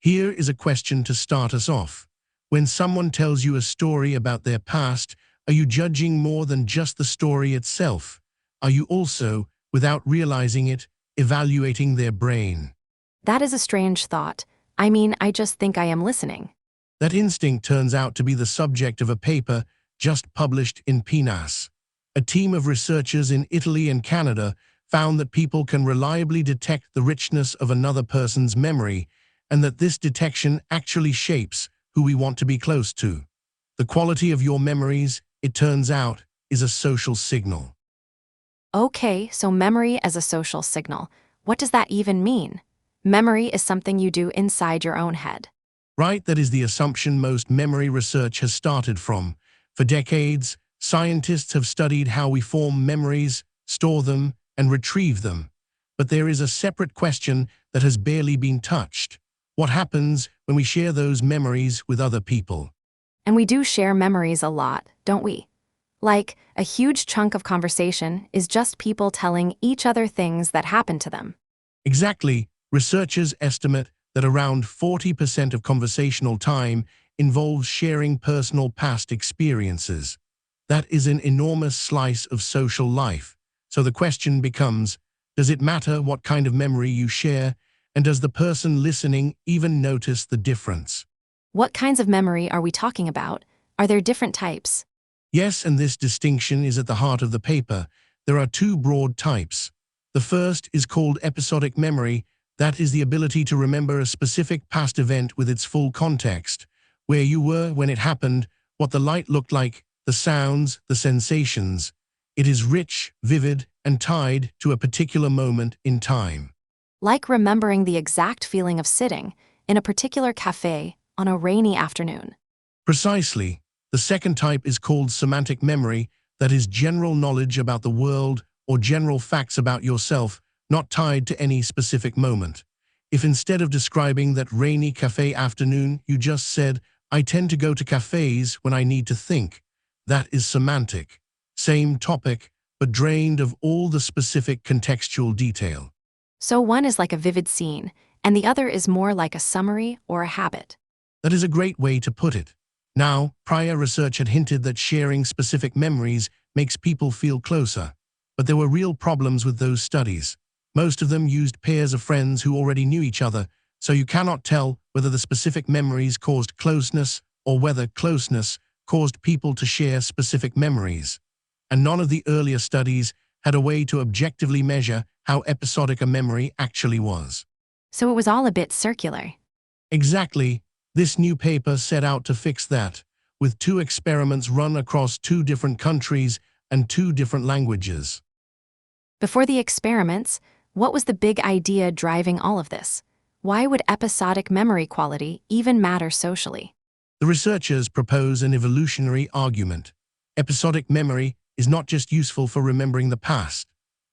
Here is a question to start us off. When someone tells you a story about their past, are you judging more than just the story itself? Are you also, without realizing it, evaluating their brain? That is a strange thought. I mean, I just think I am listening. That instinct turns out to be the subject of a paper just published in PNAS. A team of researchers in Italy and Canada found that people can reliably detect the richness of another person's memory, and that this detection actually shapes who we want to be close to. The quality of your memories, it turns out, is a social signal. Okay, so memory as a social signal. What does that even mean? Memory is something you do inside your own head. Right, that is the assumption most memory research has started from. For decades, scientists have studied how we form memories, store them, and retrieve them. But there is a separate question that has barely been touched. What happens when we share those memories with other people? And we do share memories a lot, don't we? Like, a huge chunk of conversation is just people telling each other things that happened to them. Exactly. Researchers estimate that around 40% of conversational time involves sharing personal past experiences. That is an enormous slice of social life. So the question becomes, does it matter what kind of memory you share, and does the person listening even notice the difference? What kinds of memory are we talking about? Are there different types? Yes, and this distinction is at the heart of the paper. There are two broad types. The first is called episodic memory. That is the ability to remember a specific past event with its full context, where you were when it happened, what the light looked like, the sounds, the sensations. It is rich, vivid, and tied to a particular moment in time. Like remembering the exact feeling of sitting in a particular cafe on a rainy afternoon. Precisely. The second type is called semantic memory. That is general knowledge about the world or general facts about yourself, not tied to any specific moment. If instead of describing that rainy cafe afternoon, you just said, "I tend to go to cafes when I need to think," that is semantic. Same topic, but drained of all the specific contextual detail. So one is like a vivid scene, and the other is more like a summary or a habit. That is a great way to put it. Now, prior research had hinted that sharing specific memories makes people feel closer. But there were real problems with those studies. Most of them used pairs of friends who already knew each other, so you cannot tell whether the specific memories caused closeness or whether closeness caused people to share specific memories. And none of the earlier studies had a way to objectively measure how episodic a memory actually was. So it was all a bit circular. Exactly. This new paper set out to fix that, with 2 experiments run across 2 different countries and 2 different languages. Before the experiments, what was the big idea driving all of this? Why would episodic memory quality even matter socially? The researchers propose an evolutionary argument. Episodic memory is not just useful for remembering the past.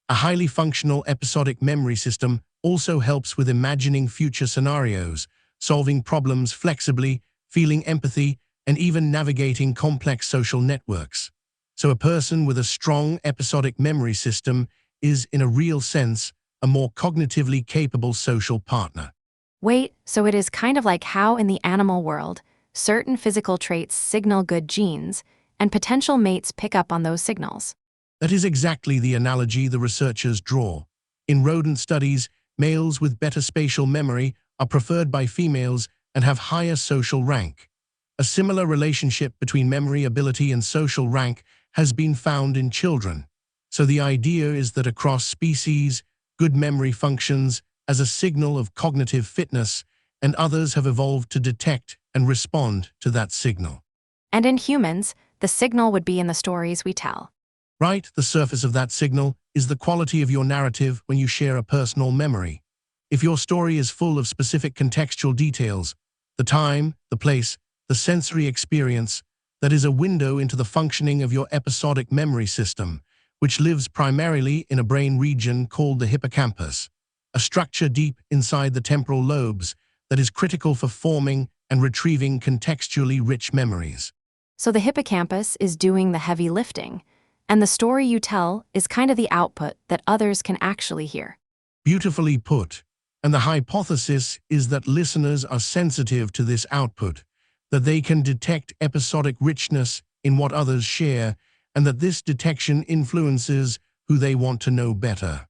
A highly functional episodic memory system also helps with imagining future scenarios, solving problems flexibly, feeling empathy, and even navigating complex social networks. So a person with a strong episodic memory system is, in a real sense, a more cognitively capable social partner. Wait, so it is kind of like how in the animal world, certain physical traits signal good genes, and potential mates pick up on those signals. That is exactly the analogy the researchers draw. In rodent studies, males with better spatial memory are preferred by females and have higher social rank. A similar relationship between memory ability and social rank has been found in children. So the idea is that across species, good memory functions as a signal of cognitive fitness, and others have evolved to detect and respond to that signal. And in humans, the signal would be in the stories we tell. Right, the surface of that signal is the quality of your narrative when you share a personal memory. If your story is full of specific contextual details, the time, the place, the sensory experience, that is a window into the functioning of your episodic memory system, which lives primarily in a brain region called the hippocampus, a structure deep inside the temporal lobes that is critical for forming and retrieving contextually rich memories. So the hippocampus is doing the heavy lifting, and the story you tell is kind of the output that others can actually hear. Beautifully put. And the hypothesis is that listeners are sensitive to this output, that they can detect episodic richness in what others share, and that this detection influences who they want to know better.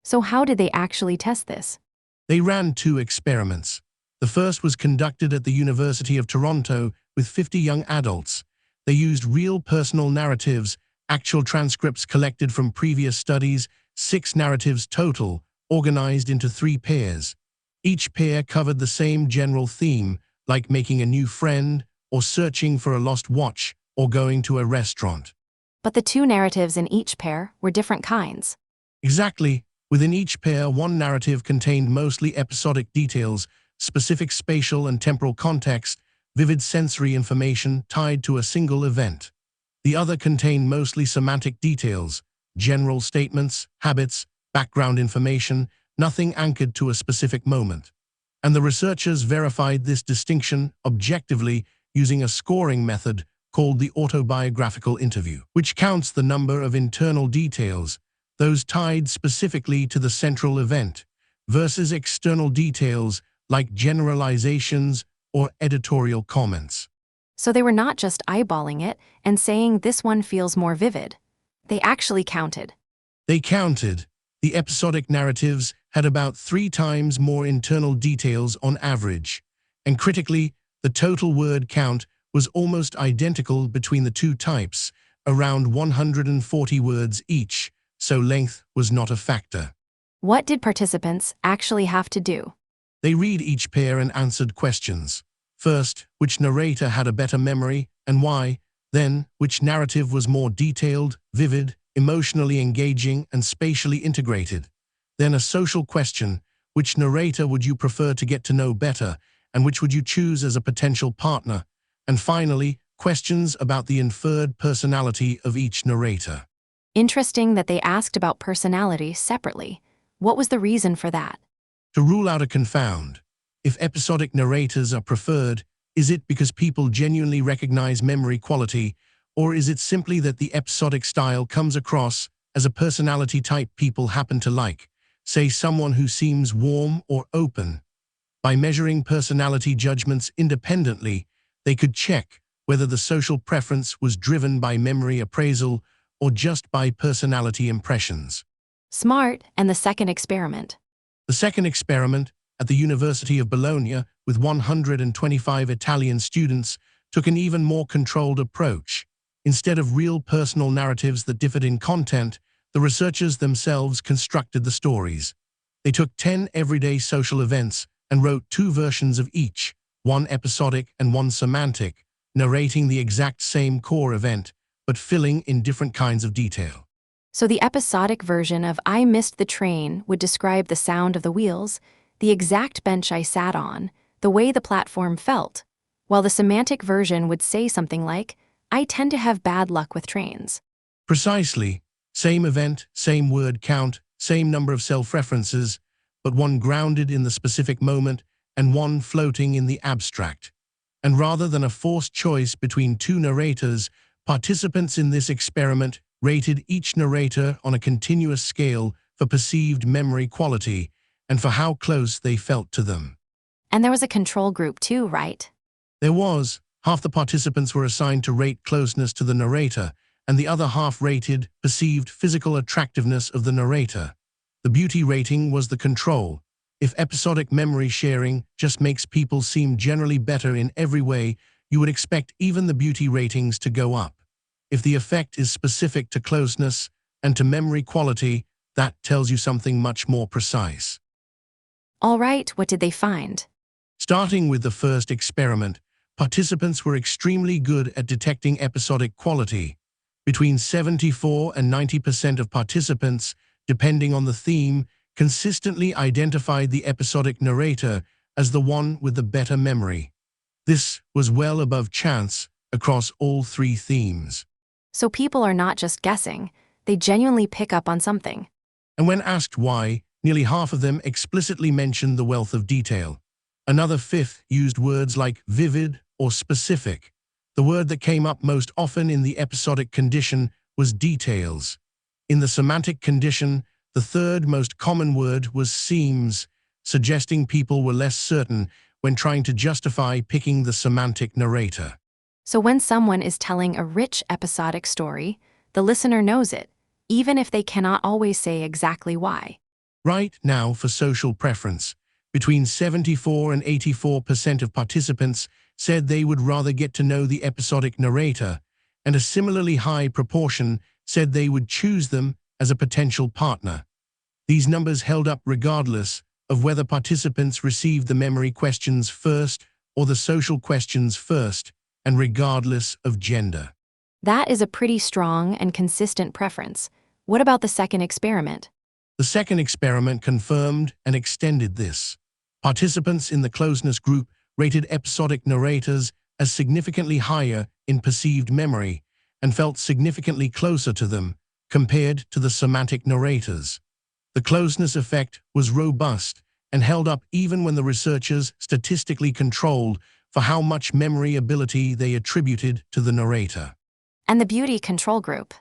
So how did they actually test this? They ran 2 experiments. The first was conducted at the University of Toronto with 50 young adults. They used real personal narratives, actual transcripts collected from previous studies, 6 narratives total, organized into 3 pairs. Each pair covered the same general theme, like making a new friend, or searching for a lost watch, or going to a restaurant. But the 2 narratives in each pair were different kinds. Exactly. Within each pair, one narrative contained mostly episodic details, specific spatial and temporal context, vivid sensory information tied to a single event. The other contained mostly semantic details, general statements, habits, background information, nothing anchored to a specific moment. And the researchers verified this distinction objectively using a scoring method called the autobiographical interview, which counts the number of internal details, those tied specifically to the central event, versus external details like generalizations or editorial comments. So they were not just eyeballing it and saying this one feels more vivid. They actually counted. They counted. The episodic narratives had about 3 times more internal details on average, and critically, the total word count was almost identical between the 2 types, around 140 words each, so length was not a factor. What did participants actually have to do? They read each pair and answered questions. First, which narrator had a better memory and why? Then, which narrative was more detailed, vivid, emotionally engaging, and spatially integrated? Then a social question, which narrator would you prefer to get to know better, and which would you choose as a potential partner? And finally, questions about the inferred personality of each narrator. Interesting that they asked about personality separately. What was the reason for that? To rule out a confound, if episodic narrators are preferred, is it because people genuinely recognize memory quality, or is it simply that the episodic style comes across as a personality type people happen to like, say someone who seems warm or open? By measuring personality judgments independently, they could check whether the social preference was driven by memory appraisal or just by personality impressions. Smart. And the second experiment? The second experiment, at the University of Bologna with 125 Italian students, took an even more controlled approach. Instead of real personal narratives that differed in content, the researchers themselves constructed the stories. They took 10 everyday social events and wrote 2 versions of each, one episodic and one semantic, narrating the exact same core event, but filling in different kinds of detail. So the episodic version of I missed the train would describe the sound of the wheels, the exact bench I sat on, the way the platform felt, while the semantic version would say something like, I tend to have bad luck with trains. Precisely. Same event, same word count, same number of self-references, but one grounded in the specific moment and one floating in the abstract. And rather than a forced choice between 2 narrators, participants in this experiment rated each narrator on a continuous scale for perceived memory quality and for how close they felt to them. And there was a control group too, right? There was. Half the participants were assigned to rate closeness to the narrator, and the other half rated perceived physical attractiveness of the narrator. The beauty rating was the control. If episodic memory sharing just makes people seem generally better in every way, you would expect even the beauty ratings to go up. If the effect is specific to closeness and to memory quality, that tells you something much more precise. All right, what did they find? Starting with the first experiment, participants were extremely good at detecting episodic quality. Between 74% and 90% of participants, depending on the theme, consistently identified the episodic narrator as the one with the better memory. This was well above chance across all 3 themes. So people are not just guessing, they genuinely pick up on something. And when asked why, nearly half of them explicitly mentioned the wealth of detail. Another fifth used words like vivid or specific. The word that came up most often in the episodic condition was details. In the semantic condition, the third most common word was seems, suggesting people were less certain when trying to justify picking the semantic narrator. So when someone is telling a rich episodic story, the listener knows it, even if they cannot always say exactly why. Right now, for social preference, between 74 and 84% of participants said they would rather get to know the episodic narrator, and a similarly high proportion said they would choose them as a potential partner. These numbers held up regardless of whether participants received the memory questions first or the social questions first, and regardless of gender. That is a pretty strong and consistent preference. What about the second experiment? The second experiment confirmed and extended this. Participants in the closeness group rated episodic narrators as significantly higher in perceived memory and felt significantly closer to them compared to the semantic narrators. The closeness effect was robust and held up even when the researchers statistically controlled for how much memory ability they attributed to the narrator. And the beauty control group?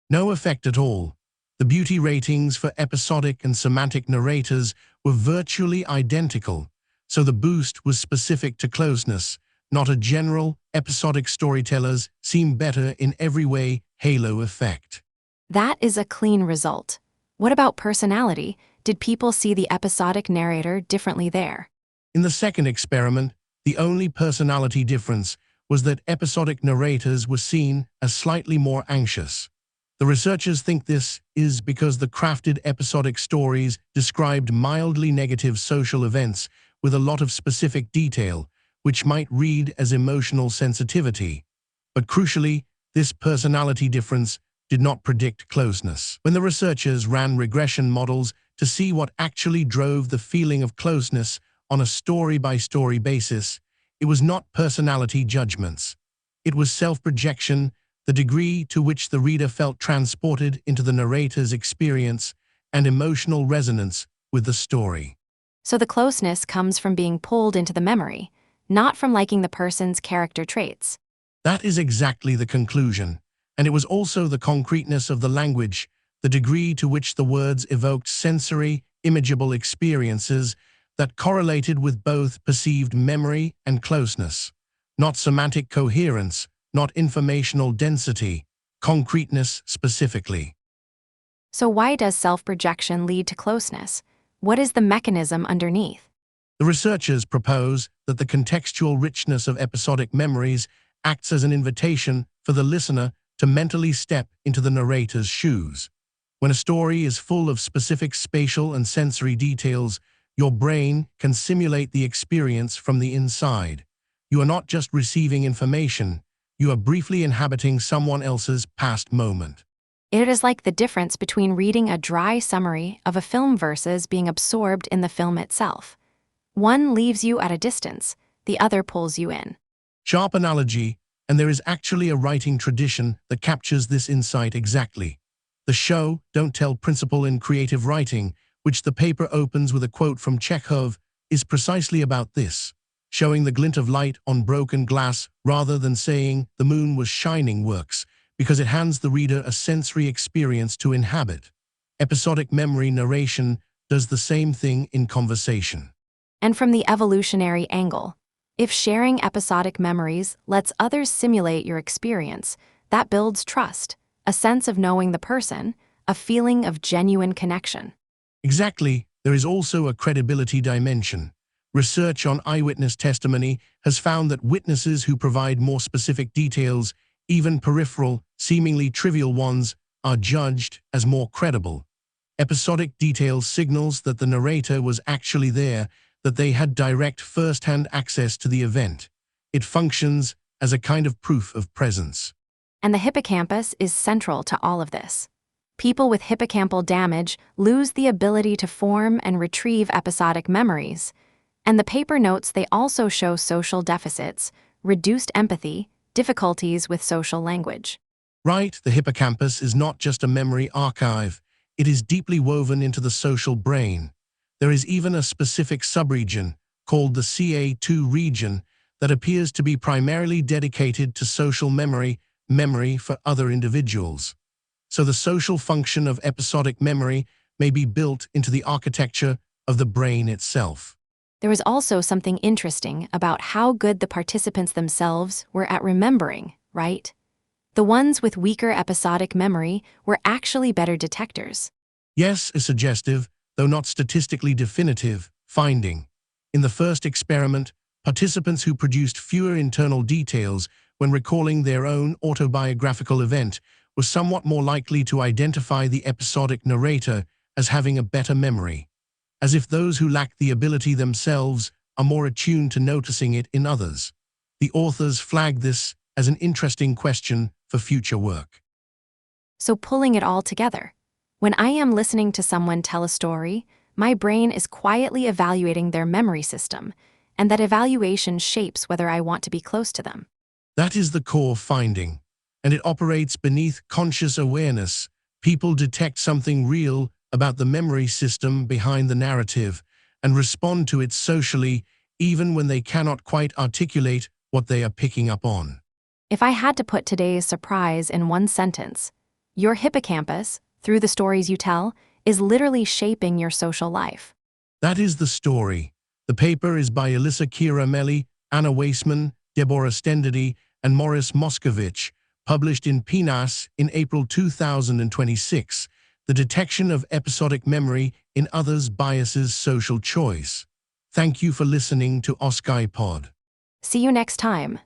No effect at all. The beauty ratings for episodic and semantic narrators were virtually identical, so the boost was specific to closeness, not a general. Episodic storytellers seem better in every way. Halo effect. That is a clean result. What about personality? Did people see the episodic narrator differently there? In the second experiment, the only personality difference was that episodic narrators were seen as slightly more anxious. The researchers think this is because the crafted episodic stories described mildly negative social events with a lot of specific detail, which might read as emotional sensitivity. But crucially, this personality difference did not predict closeness. When the researchers ran regression models to see what actually drove the feeling of closeness on a story-by-story basis, it was not personality judgments. It was self-projection, the degree to which the reader felt transported into the narrator's experience, and emotional resonance with the story. So the closeness comes from being pulled into the memory, not from liking the person's character traits. That is exactly the conclusion, and it was also the concreteness of the language, the degree to which the words evoked sensory, imageable experiences that correlated with both perceived memory and closeness, not semantic coherence, not informational density, concreteness specifically. So why does self-projection lead to closeness? What is the mechanism underneath? The researchers propose that the contextual richness of episodic memories acts as an invitation for the listener to mentally step into the narrator's shoes. When a story is full of specific spatial and sensory details, your brain can simulate the experience from the inside. You are not just receiving information, you are briefly inhabiting someone else's past moment. It is like the difference between reading a dry summary of a film versus being absorbed in the film itself. One leaves you at a distance, the other pulls you in. Sharp analogy, and there is actually a writing tradition that captures this insight exactly. The show Don't Tell principle in creative writing, which the paper opens with a quote from Chekhov, is precisely about this. Showing the glint of light on broken glass rather than saying the moon was shining works, because it hands the reader a sensory experience to inhabit. Episodic memory narration does the same thing in conversation. And from the evolutionary angle, if sharing episodic memories lets others simulate your experience, that builds trust, a sense of knowing the person, a feeling of genuine connection. Exactly, there is also a credibility dimension. Research on eyewitness testimony has found that witnesses who provide more specific details, even peripheral, seemingly trivial ones, are judged as more credible. Episodic detail signals that the narrator was actually there, that they had direct first-hand access to the event. It functions as a kind of proof of presence. And the hippocampus is central to all of this. People with hippocampal damage lose the ability to form and retrieve episodic memories, and the paper notes they also show social deficits, reduced empathy, difficulties with social language. Right, the hippocampus is not just a memory archive, it is deeply woven into the social brain. There is even a specific subregion, called the CA2 region, that appears to be primarily dedicated to social memory for other individuals. So the social function of episodic memory may be built into the architecture of the brain itself. There was also something interesting about how good the participants themselves were at remembering, right? The ones with weaker episodic memory were actually better detectors. Yes, a suggestive, though not statistically definitive, finding. In the first experiment, participants who produced fewer internal details when recalling their own autobiographical event were somewhat more likely to identify the episodic narrator as having a better memory, as if those who lack the ability themselves are more attuned to noticing it in others. The authors flagged this as an interesting question for future work. So pulling it all together, when I am listening to someone tell a story, my brain is quietly evaluating their memory system, and that evaluation shapes whether I want to be close to them. That is the core finding, and it operates beneath conscious awareness. People detect something real about the memory system behind the narrative and respond to it socially, even when they cannot quite articulate what they are picking up on. If I had to put today's surprise in one sentence, your hippocampus, through the stories you tell, is literally shaping your social life. That is the story. The paper is by Elissa Chiaramelli, Anna Weissman, Deborah Stendedy, and Morris Moscovich, published in PNAS in April 2026, The Detection of Episodic Memory in Others' Biases Social Choice. Thank you for listening to Oskai Pod. See you next time.